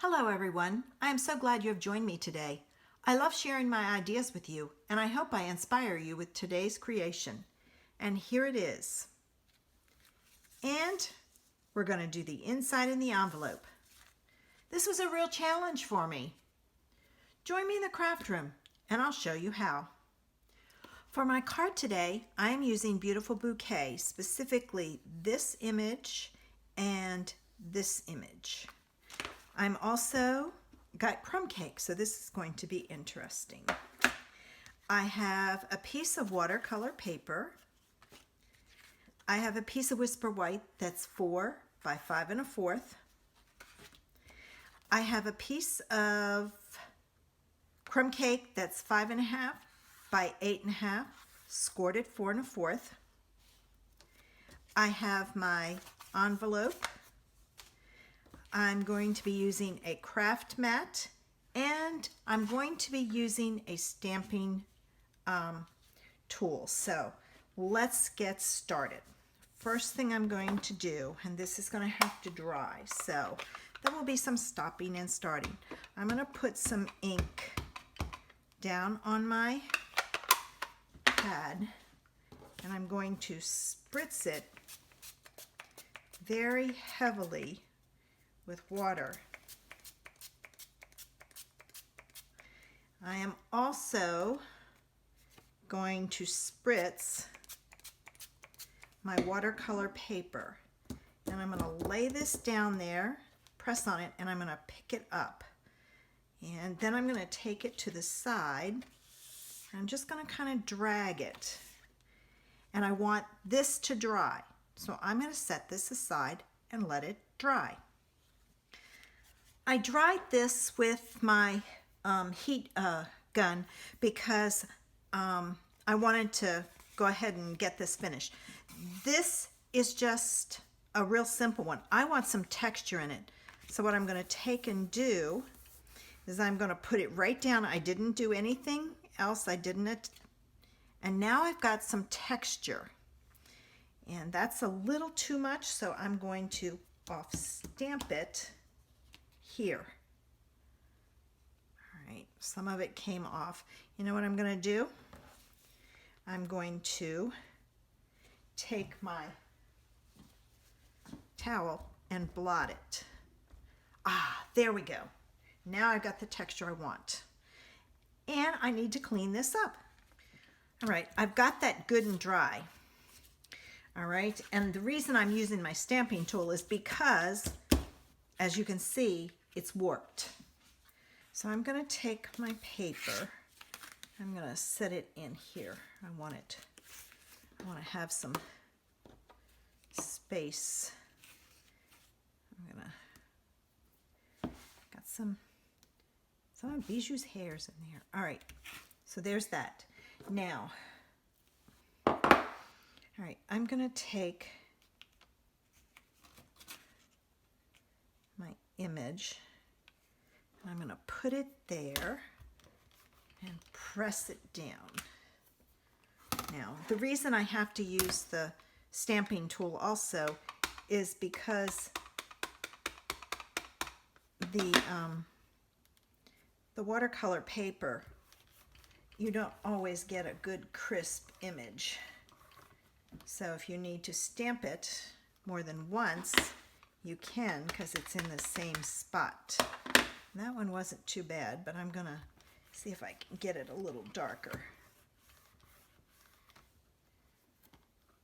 Hello everyone. I am so glad you have joined me today. I love sharing my ideas with you, and I hope I inspire you with today's creation. And here it is. And we're going to do the inside in the envelope. This was a real challenge for me. Join me in the craft room, and I'll show you how. For my card today, I am using Beautiful Bouquet, specifically this image and this image. I'm also got Crumb Cake, so this is going to be interesting. I have a piece of watercolor paper. I have a piece of Whisper White that's 4 by 5 1/4. I have a piece of Crumb Cake that's 5 1/2 by 8 1/2, scored at 4 1/4. I have my envelope. I'm going to be using a craft mat, and I'm going to be using a stamping tool. So let's get started. First thing I'm going to do, and this is going to have to dry, so there will be some stopping and starting. I'm going to put some ink down on my pad, and I'm going to spritz it very heavily with water. I am also going to spritz my watercolor paper, and I'm going to lay this down there, press on it, and I'm going to pick it up, and then I'm going to take it to the side. I'm just going to kind of drag it, and I want this to dry, so I'm going to set this aside and let it dry. I dried this with my heat gun because I wanted to go ahead and get this finished. This is just a real simple one. I want some texture in it. So what I'm going to take and do is I'm going to put it right down. I didn't do anything else. I didn't. And now I've got some texture. And that's a little too much, so I'm going to off stamp it here. All right, some of it came off. You know what I'm going to do? I'm going to take my towel and blot it. Ah, there we go. Now I've got the texture I want. And I need to clean this up. All right, I've got that good and dry. All right, and the reason I'm using my stamping tool is because, as you can see, it's warped. So I'm going to take my paper. I'm going to set it in here. I want to have some space. I'm going to got some of Bijou's hairs in there. All right. So there's that. Now, all right, I'm going to take my image, and I'm going to put it there and press it down. Now, the reason I have to use the stamping tool also is because the watercolor paper, you don't always get a good crisp image. So if you need to stamp it more than once, you can, because it's in the same spot. And that one wasn't too bad, but I'm going to see if I can get it a little darker.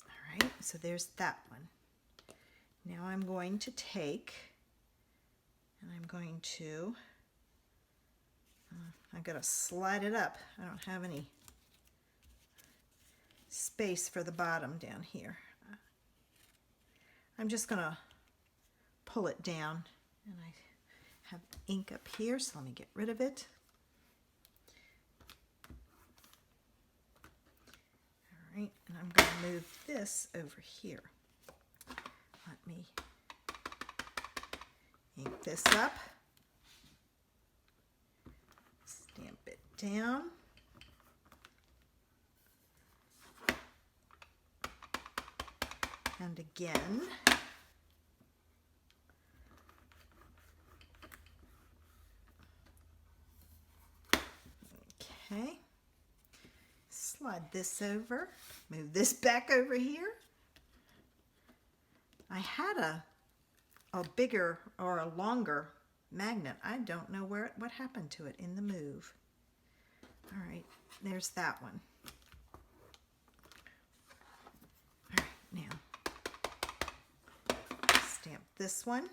All right, so there's that one. Now I'm going to take, and I'm going to, I've got to slide it up. I don't have any space for the bottom down here. I'm just going to pull it down, and I have ink up here, so let me get rid of it. All right, and I'm going to move this over here. Let me ink this up, stamp it down. And again. Okay. Slide this over. Move this back over here. I had a bigger or a longer magnet. I don't know what happened to it in the move. All right, there's that one. All right, now stamp this one.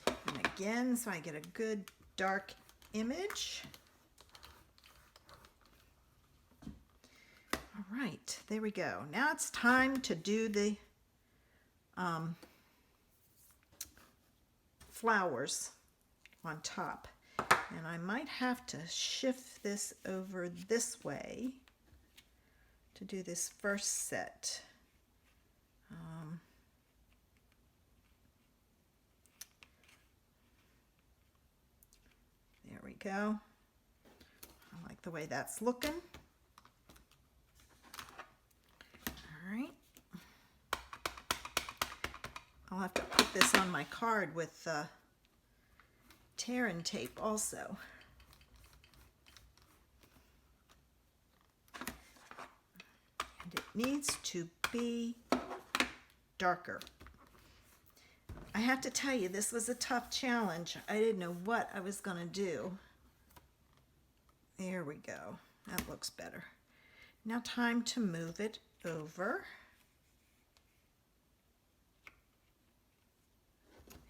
And again, so I get a good dark image. All right, there we go. Now it's time to do the flowers on top. And I might have to shift this over this way to do this first set. There we go. I like the way that's looking. All right. I'll have to put this on my card with tear and tape also. And it needs to be darker. I have to tell you, this was a tough challenge. I didn't know what I was going to do. There we go. That looks better. Now time to move it over.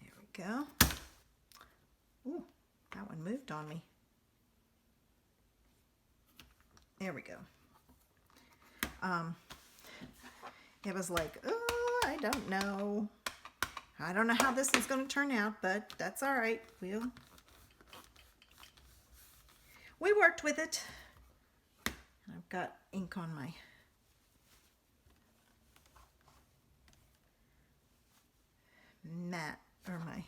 There we go. Ooh, that one moved on me. There we go. It was like, oh, I don't know. I don't know how this is going to turn out, but that's all right. We worked with it. I've got ink on my mat or my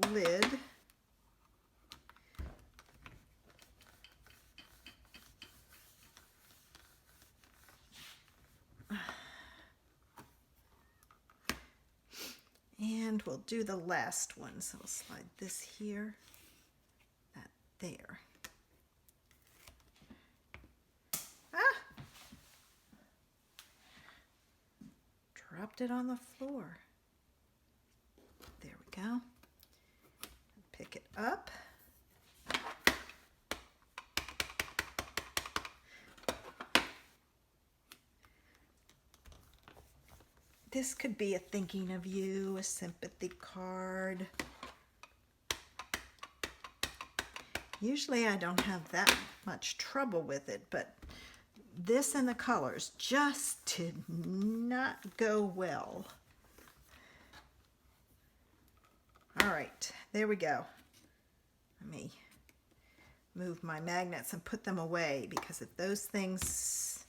lid. And we'll do the last one. So we'll slide this here, that there. Dropped it on the floor. There we go. Pick it up. This could be a thinking of you, a sympathy card. Usually I don't have that much trouble with it, but this and the colors just did not go well. All right, there we go. Let me move my magnets and put them away, because if those things,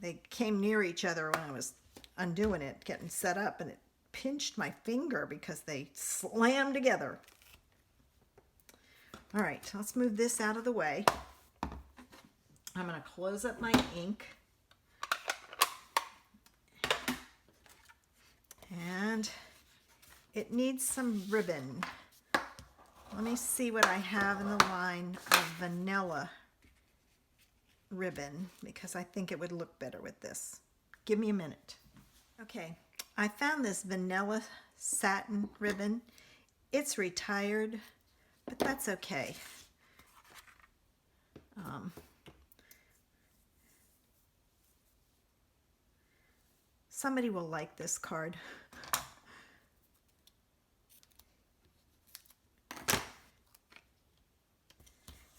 they came near each other when I was undoing it, getting set up, and it pinched my finger because they slammed together. All right, let's move this out of the way. I'm going to close up my ink. And it needs some ribbon. Let me see what I have in the line of vanilla ribbon, because I think it would look better with this. Give me a minute. Okay, I found this vanilla satin ribbon. It's retired, but that's okay. Somebody will like this card.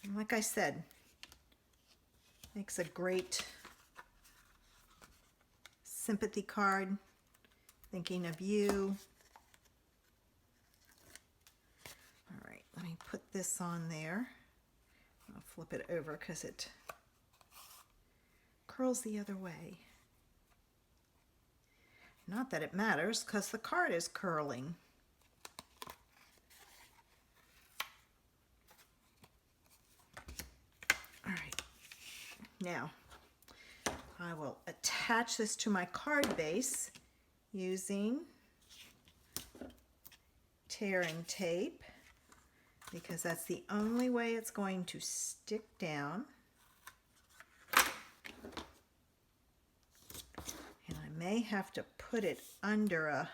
And like I said, makes a great sympathy card, thinking of you. All right, let me put this on there. I'll flip it over because it curls the other way. Not that it matters, because the card is curling. All right, now I will attach this to my card base using tearing tape because that's the only way it's going to stick down. And I may have to put it under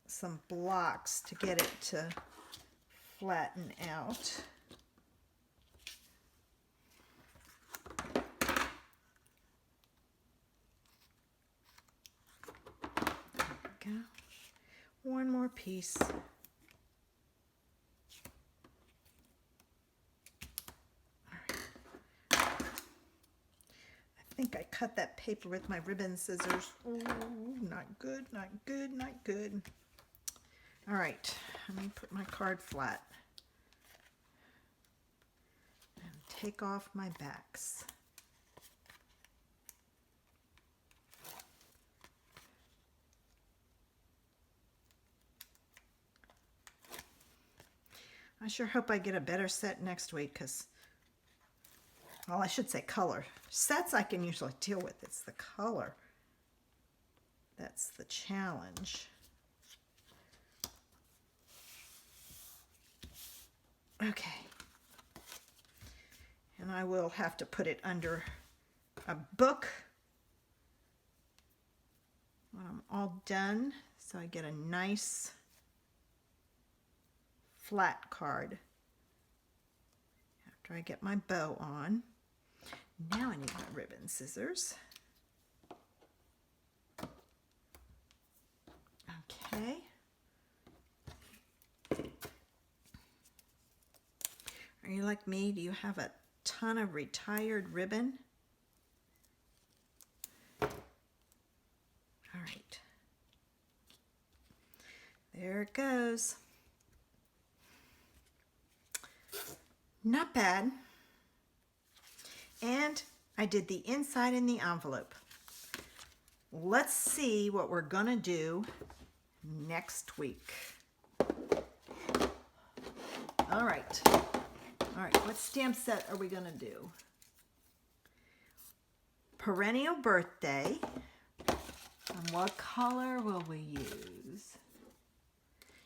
some blocks to get it to flatten out. Go. One more piece. I think I cut that paper with my ribbon scissors. Ooh, not good, not good, not good. All right, let me put my card flat and take off my backs. I sure hope I get a better set next week because, well, I should say color. Sets I can usually deal with. It's the color that's the challenge. Okay. And I will have to put it under a book when I'm all done so I get a nice flat card after I get my bow on. Now I need my ribbon scissors. Okay. Are you like me? Do you have a ton of retired ribbon? All right. There it goes. Not bad. And I did the inside in the envelope. Let's see what we're gonna do next week. All right. All right, what stamp set are we gonna do? Perennial Birthday. And what color will we use?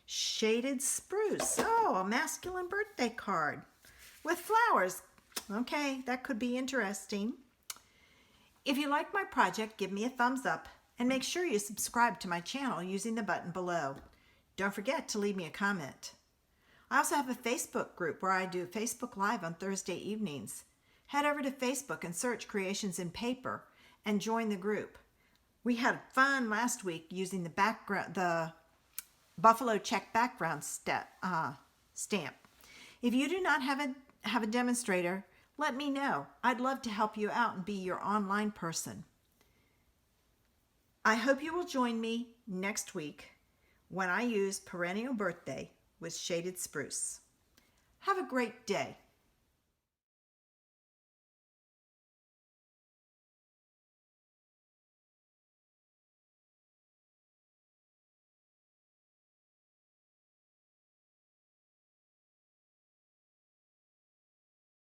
Shaded Spruce. Oh, a masculine birthday card with flowers. Okay, that could be interesting. If you like my project, give me a thumbs up and make sure you subscribe to my channel using the button below. Don't forget to leave me a comment. I also have a Facebook group where I do Facebook Live on Thursday evenings. Head over to Facebook and search Creations in Paper and join the group. We had fun last week using the Buffalo Check background stamp. If you do not have a demonstrator, let me know. I'd love to help you out and be your online person. I hope you will join me next week when I use Perennial Birthday with Shaded Spruce. Have a great day.